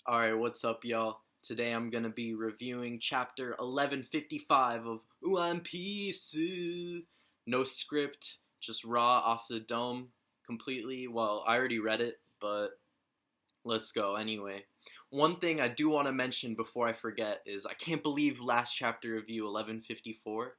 Alright, what's up, y'all? Today I'm gonna be reviewing chapter 1155 of One Piece. No script, just raw off the dome completely. Well, I already read it, but let's go anyway. One thing I do want to mention before I forget is I can't believe last chapter review 1154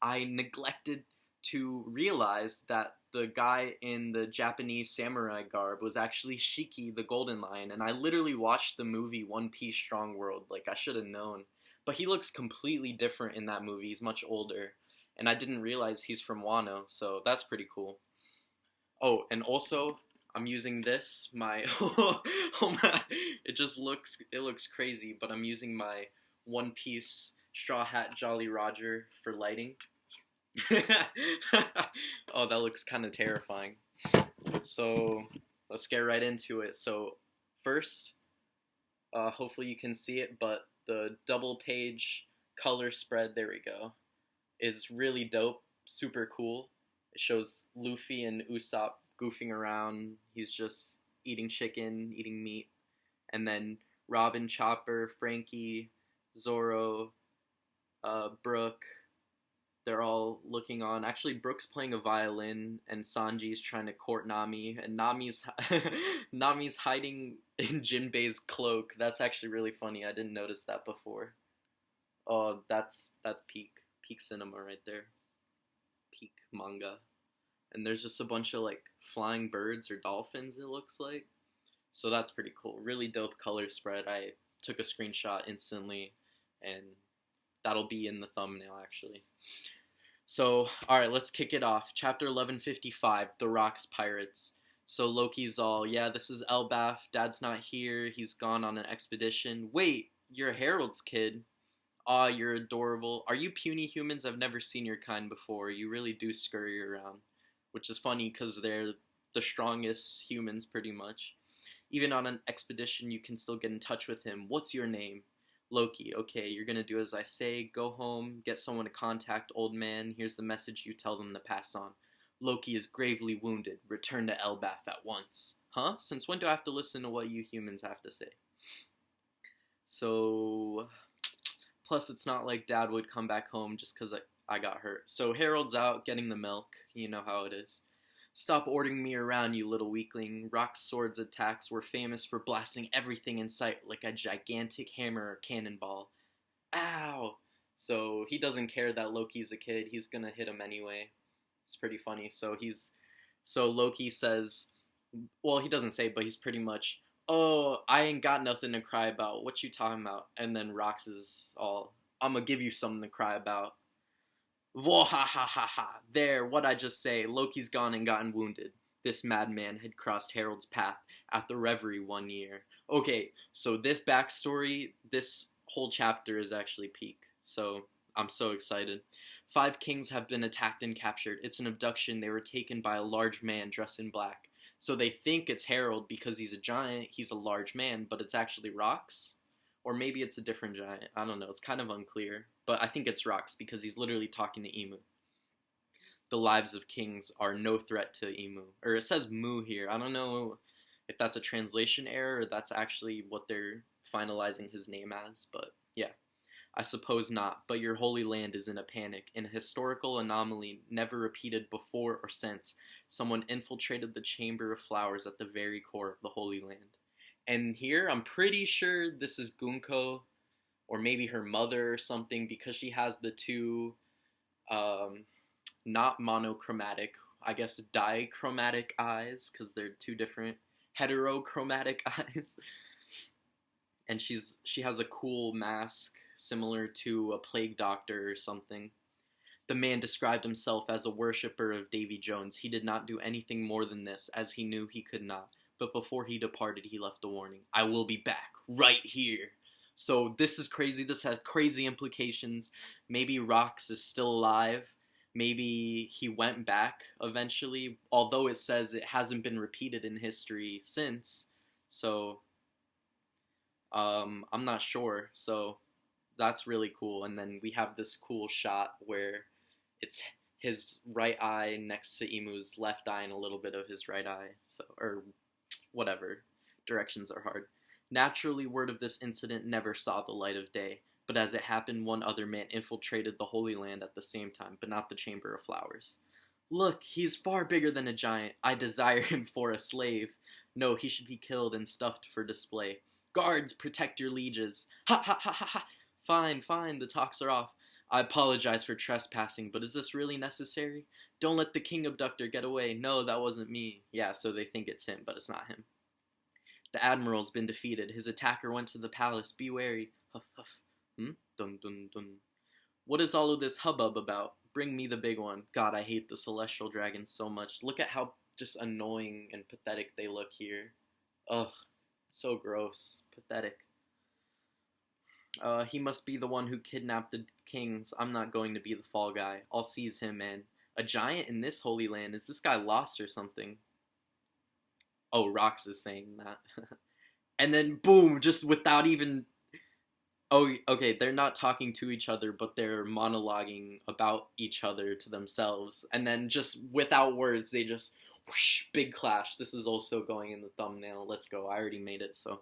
I neglected to realize that the guy in the Japanese samurai garb was actually Shiki the Golden Lion, and I literally watched the movie One Piece Strong World, like I should have known. But he looks completely different in that movie, he's much older, and I didn't realize he's from Wano, so that's pretty cool. Oh, and also, I'm using this, my, oh my, it looks crazy, but I'm using my One Piece Straw Hat Jolly Roger for lighting. Oh, that looks kind of terrifying. So let's get right into it. So first, hopefully you can see it, but the double page color spread, there we go, is really dope, super cool. It shows Luffy and Usopp goofing around. He's just eating chicken, eating meat. And then Robin, Chopper, Frankie, Zoro, Brooke, they're all looking on. Actually, Brooke's playing a violin, and Sanji's trying to court Nami, and Nami's Nami's hiding in Jinbei's cloak. That's actually really funny. I didn't notice that before. Oh, that's peak cinema right there. Peak manga. And there's just a bunch of like flying birds or dolphins. It looks like. So that's pretty cool. Really dope color spread. I took a screenshot instantly, and that'll be in the thumbnail actually. So, alright, let's kick it off. Chapter 1155, The Rocks Pirates. So Loki's all, yeah, this is Elbaf, Dad's not here, he's gone on an expedition. Wait, you're Harold's kid. Aw, you're adorable. Are you puny humans? I've never seen your kind before. You really do scurry around. Which is funny, because they're the strongest humans, pretty much. Even on an expedition, you can still get in touch with him. What's your name? Loki, okay, you're gonna do as I say. Go home, get someone to contact Old Man. Here's the message you tell them to pass on. Loki is gravely wounded. Return to Elbaf at once. Huh? Since when do I have to listen to what you humans have to say? So, plus it's not like Dad would come back home just because I got hurt. So Harold's out getting the milk. You know how it is. Stop ordering me around, you little weakling. Rock's sword's attacks were famous for blasting everything in sight like a gigantic hammer or cannonball. Ow! So he doesn't care that Loki's a kid. He's gonna hit him anyway. It's pretty funny. So Loki says, well, he doesn't say, but he's pretty much, oh, I ain't got nothing to cry about. What you talking about? And then Rox is all, I'm gonna give you something to cry about. Vwahahaha. There, what I just say, Loki's gone and gotten wounded. This madman had crossed Harold's path at the Reverie one year. Okay, so this backstory, this whole chapter is actually peak. So, I'm so excited. 5 kings have been attacked and captured. It's an abduction. They were taken by a large man dressed in black. So they think it's Harold because he's a giant, he's a large man, but it's actually Rox? Or maybe it's a different giant. I don't know. It's kind of unclear. But I think it's Rox because he's literally talking to Emu. The lives of kings are no threat to Emu. Or it says Mu here. I don't know if that's a translation error or that's actually what they're finalizing his name as. But yeah, I suppose not. But your holy land is in a panic. In a historical anomaly never repeated before or since, someone infiltrated the Chamber of Flowers at the very core of the Holy Land. And here, I'm pretty sure this is Gunko, or maybe her mother or something, because she has the two, not monochromatic, I guess dichromatic eyes, because they're two different heterochromatic eyes. And she has a cool mask, similar to a plague doctor or something. The man described himself as a worshipper of Davy Jones. He did not do anything more than this, as he knew he could not. But before he departed, he left a warning. I will be back, right here. So this is crazy. This has crazy implications. Maybe Rox is still alive. Maybe he went back eventually, although it says it hasn't been repeated in history since. So, I'm not sure. So, that's really cool. And then we have this cool shot where it's his right eye next to Emu's left eye and a little bit of his right eye. So, or whatever. Directions are hard. Naturally, word of this incident never saw the light of day, but as it happened, one other man infiltrated the Holy Land at the same time, but not the Chamber of Flowers. Look, he is far bigger than a giant. I desire him for a slave. No, he should be killed and stuffed for display. Guards, protect your lieges. Ha ha ha ha ha. Fine, fine, the talks are off. I apologize for trespassing, but is this really necessary? Don't let the king abductor get away. No, that wasn't me. Yeah, so they think it's him, but it's not him. The admiral's been defeated. His attacker went to the palace. Be wary. Huff, huff. Dun, dun, dun. What is all of this hubbub about? Bring me the big one. God, I hate the celestial dragons so much. Look at how just annoying and pathetic they look here. Ugh, so gross. Pathetic. He must be the one who kidnapped the kings. I'm not going to be the fall guy. I'll seize him, man. A giant in this holy land? Is this guy lost or something? Oh, Rox is saying that. And then, boom, just without even... Oh, okay, they're not talking to each other, but they're monologuing about each other to themselves. And then just without words, they just... Whoosh, big clash. This is also going in the thumbnail. Let's go. I already made it, so...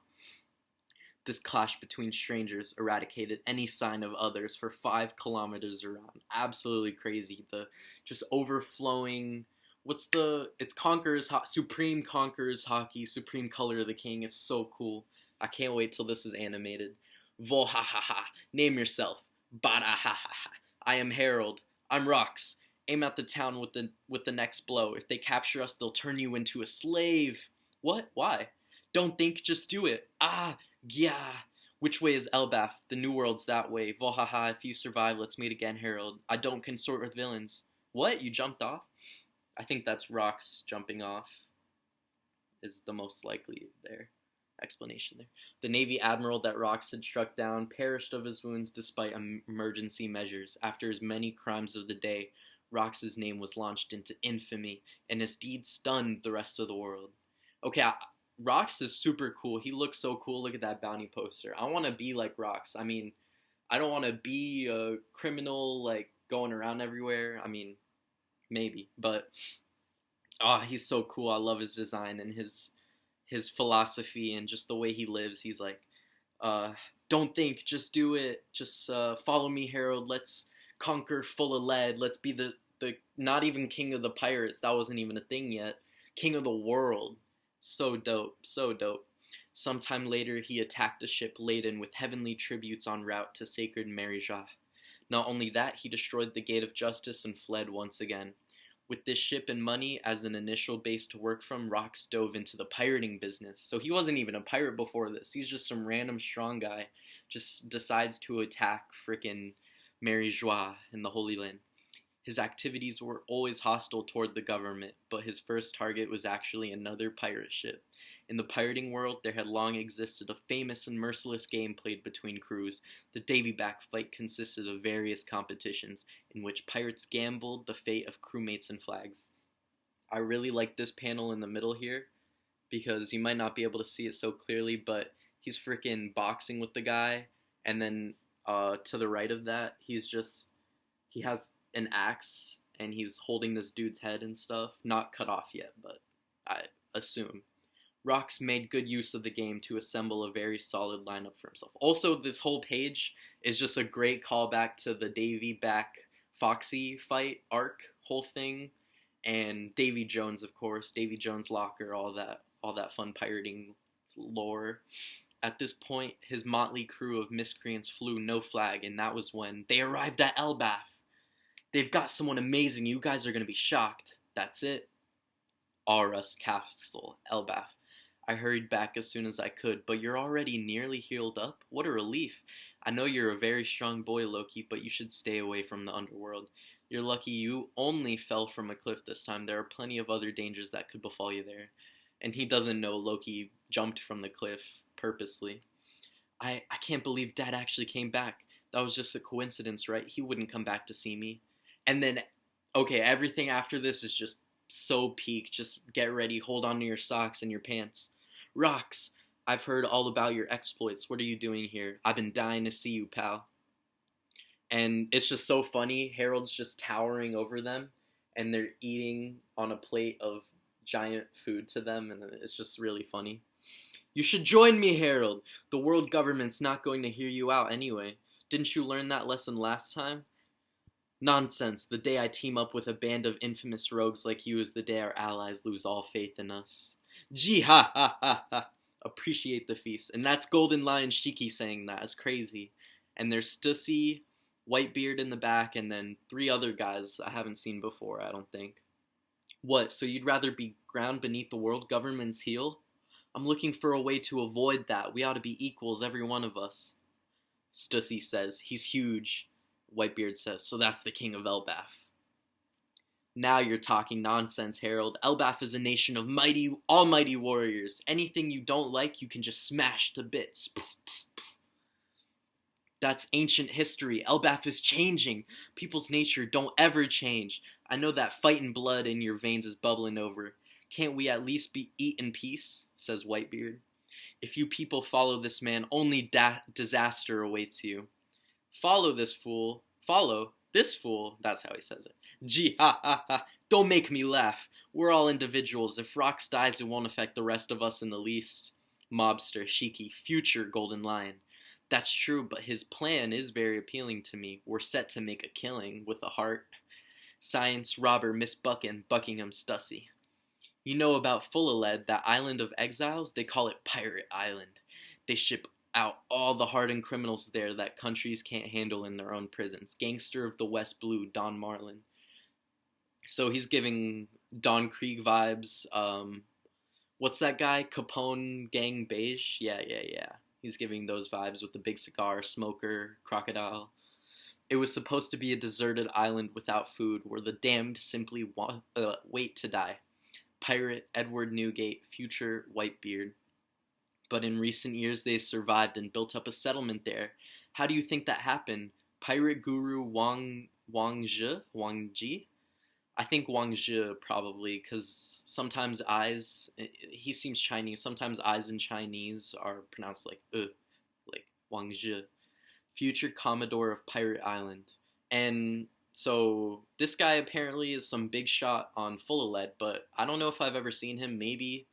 This clash between strangers eradicated any sign of others for 5 kilometers around. Absolutely crazy. The just overflowing... It's Conqueror's Supreme Conqueror's Hockey, Supreme Color of the King. It's so cool. I can't wait till this is animated. Vol ha ha ha. Name yourself. Bada ha ha ha. I am Harold. I'm Rox. Aim at the town with the next blow. If they capture us, they'll turn you into a slave. What? Why? Don't think, just do it. Ah, yeah. Which way is Elbaf? The New World's that way. Vol ha ha. If you survive, let's meet again, Harold. I don't consort with villains. What? You jumped off? I think that's Rox jumping off is the most likely there. Explanation there. The Navy admiral that Rox had struck down perished of his wounds despite emergency measures. After his many crimes of the day, Rox's name was launched into infamy, and his deed stunned the rest of the world. Okay, Rox is super cool. He looks so cool. Look at that bounty poster. I want to be like Rox. I mean, I don't want to be a criminal, like, going around everywhere. I mean, maybe, but he's so cool. I love his design and his philosophy and just the way he lives. He's like, don't think, just do it. Just follow me, Harold. Let's conquer full of lead. Let's be the not even king of the pirates. That wasn't even a thing yet. King of the world. So dope. So dope. Sometime later, he attacked a ship laden with heavenly tributes en route to sacred Marijah. Not only that, he destroyed the Gate of Justice and fled once again. With this ship and money as an initial base to work from, Rox dove into the pirating business. So he wasn't even a pirate before this. He's just some random strong guy. Just decides to attack frickin' Marijah in the Holy Land. His activities were always hostile toward the government, but his first target was actually another pirate ship. In the pirating world, there had long existed a famous and merciless game played between crews. The Davy Back fight consisted of various competitions, in which pirates gambled the fate of crewmates and flags. I really like this panel in the middle here, because you might not be able to see it so clearly, but he's freaking boxing with the guy, and then to the right of that, he has an axe, and he's holding this dude's head and stuff. Not cut off yet, but I assume. Rox made good use of the game to assemble a very solid lineup for himself. Also, this whole page is just a great callback to the Davy Back Foxy fight arc, whole thing, and Davy Jones, of course, Davy Jones locker, all that fun pirating lore. At this point, his motley crew of miscreants flew no flag, and that was when they arrived at Elbaf. They've got someone amazing. You guys are going to be shocked. That's it. Aurus Castle, Elbaf. I hurried back as soon as I could, but you're already nearly healed up? What a relief. I know you're a very strong boy, Loki, but you should stay away from the underworld. You're lucky you only fell from a cliff this time. There are plenty of other dangers that could befall you there. And he doesn't know Loki jumped from the cliff purposely. I can't believe Dad actually came back. That was just a coincidence, right? He wouldn't come back to see me. And then, okay, everything after this is just so peak. Just get ready, hold on to your socks and your pants. Rox, I've heard all about your exploits. What are you doing here? I've been dying to see you, pal. And it's just so funny. Harold's just towering over them, and they're eating on a plate of giant food to them, and it's just really funny. You should join me, Harold. The world government's not going to hear you out anyway. Didn't you learn that lesson last time? Nonsense. The day I team up with a band of infamous rogues like you is the day our allies lose all faith in us. Gee ha ha ha ha. Appreciate the feast. And that's Golden Lion Shiki saying that. It's crazy. And there's Stussy, Whitebeard in the back, and then 3 other guys I haven't seen before, I don't think. What, so you'd rather be ground beneath the world government's heel? I'm looking for a way to avoid that. We ought to be equals, every one of us. Stussy says, he's huge. Whitebeard says, so that's the king of Elbaf. Now you're talking nonsense, Harold. Elbaf is a nation of mighty, almighty warriors. Anything you don't like, you can just smash to bits. That's ancient history. Elbaf is changing. People's nature don't ever change. I know that fighting blood in your veins is bubbling over. Can't we at least eat in peace? Says Whitebeard. If you people follow this man, only disaster awaits you. Follow this fool. Follow this fool. That's how he says it. Gee, ha, ha, ha. Don't make me laugh. We're all individuals. If Rox dies, it won't affect the rest of us in the least. Mobster, Shiki, future Golden Lion. That's true, but his plan is very appealing to me. We're set to make a killing with a heart. Science, robber, Miss Buckingham, Stussy. You know about Fullaled, that island of exiles? They call it Pirate Island. They ship out all the hardened criminals there that countries can't handle in their own prisons. Gangster of the West Blue, Don Marlin. So he's giving Don Krieg vibes. What's that guy? Capone Gang Beige? Yeah. He's giving those vibes with the big cigar, smoker, crocodile. It was supposed to be a deserted island without food, where the damned simply wait to die. Pirate Edward Newgate, future Whitebeard. But in recent years they survived and built up a settlement there. How do you think that happened? Pirate guru Wang Ji? I think Wang Zhi probably, because sometimes eyes, he seems Chinese, sometimes eyes in Chinese are pronounced like Wang Zhi. Future Commodore of Pirate Island. And so this guy apparently is some big shot on Fullaled, but I don't know if I've ever seen him. Maybe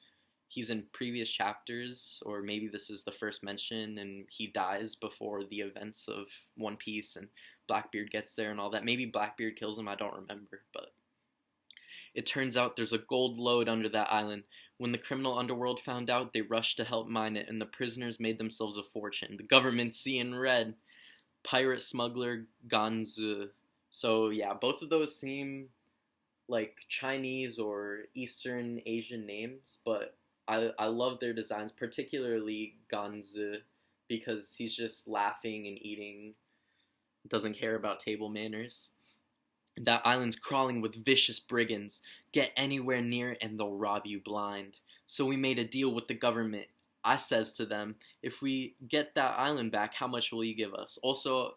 he's in previous chapters, or maybe this is the first mention and he dies before the events of One Piece and Blackbeard gets there and all that. Maybe Blackbeard kills him, I don't remember, but it turns out there's a gold lode under that island. When the criminal underworld found out, they rushed to help mine it, and the prisoners made themselves a fortune. The government's seeing red. Pirate smuggler Ganzu. So yeah, both of those seem like Chinese or Eastern Asian names, but I love their designs, particularly Ganzu, because he's just laughing and eating, doesn't care about table manners. That island's crawling with vicious brigands. Get anywhere near it and they'll rob you blind. So we made a deal with the government. I says to them, if we get that island back, how much will you give us? Also,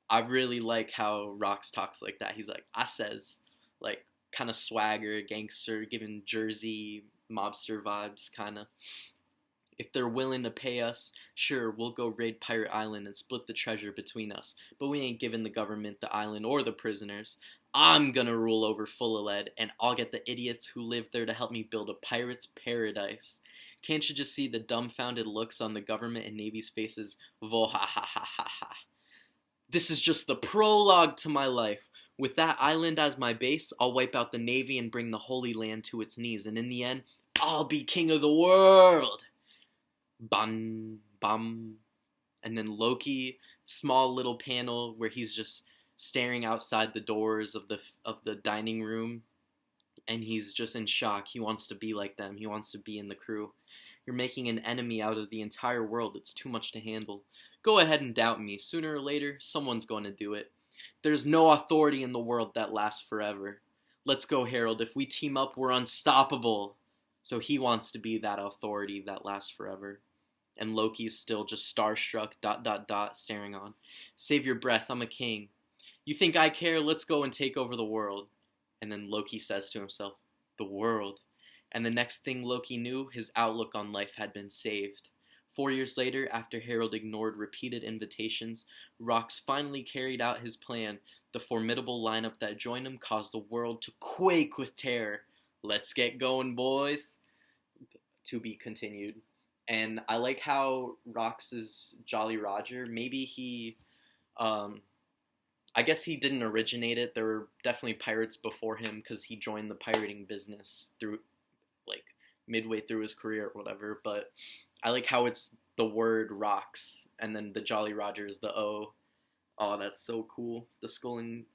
I really like how Rox talks like that. He's like, I says, like, kind of swagger, gangster, giving Jersey mobster vibes, kind of. If they're willing to pay us, sure, we'll go raid Pirate Island and split the treasure between us. But we ain't giving the government the island or the prisoners. I'm gonna rule over Fullaled, and I'll get the idiots who live there to help me build a pirate's paradise. Can't you just see the dumbfounded looks on the government and Navy's faces? Vohahahaha. This is just the prologue to my life. With that island as my base, I'll wipe out the Navy and bring the Holy Land to its knees. And in the end, I'll be king of the world. Bum, bum. And then Loki, small little panel where he's just staring outside the doors of the dining room, and he's just in shock. He wants to be like them. He wants to be in the crew. You're making an enemy out of the entire world. It's too much to handle. Go ahead and doubt me. Sooner or later, someone's going to do it. There's no authority in the world that lasts forever. Let's go, Harold. If we team up, we're unstoppable. So he wants to be that authority that lasts forever. And Loki's still just starstruck, ... staring on. Save your breath, I'm a king. You think I care? Let's go and take over the world. And then Loki says to himself, the world. And the next thing Loki knew, his outlook on life had been saved. 4 years later, after Harold ignored repeated invitations, Rox finally carried out his plan. The formidable lineup that joined him caused the world to quake with terror. Let's get going, boys. To be continued. And I like how Rox is Jolly Roger. Maybe um, I guess he didn't originate it. There were definitely pirates before him because he joined the pirating business through like midway through his career or whatever. But I like how it's the word rocks and then the Jolly Roger is the O. Oh, that's so cool. The skull and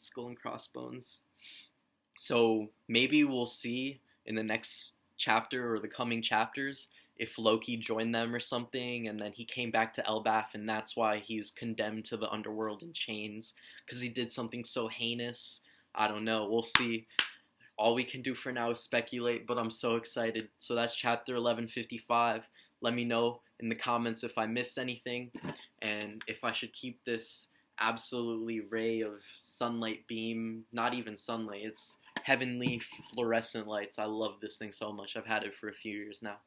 crossbones. So maybe we'll see in the next chapter or the coming chapters if Loki joined them or something, and then he came back to Elbaf, and that's why he's condemned to the underworld in chains because he did something so heinous. I don't know. We'll see. All we can do for now is speculate, but I'm so excited. So that's chapter 1155. Let me know in the comments if I missed anything and if I should keep this absolutely ray of sunlight beam, not even sunlight, it's heavenly fluorescent lights. I love this thing so much. I've had it for a few years now.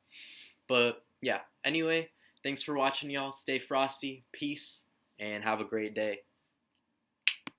But yeah, anyway, thanks for watching, y'all. Stay frosty, peace, and have a great day.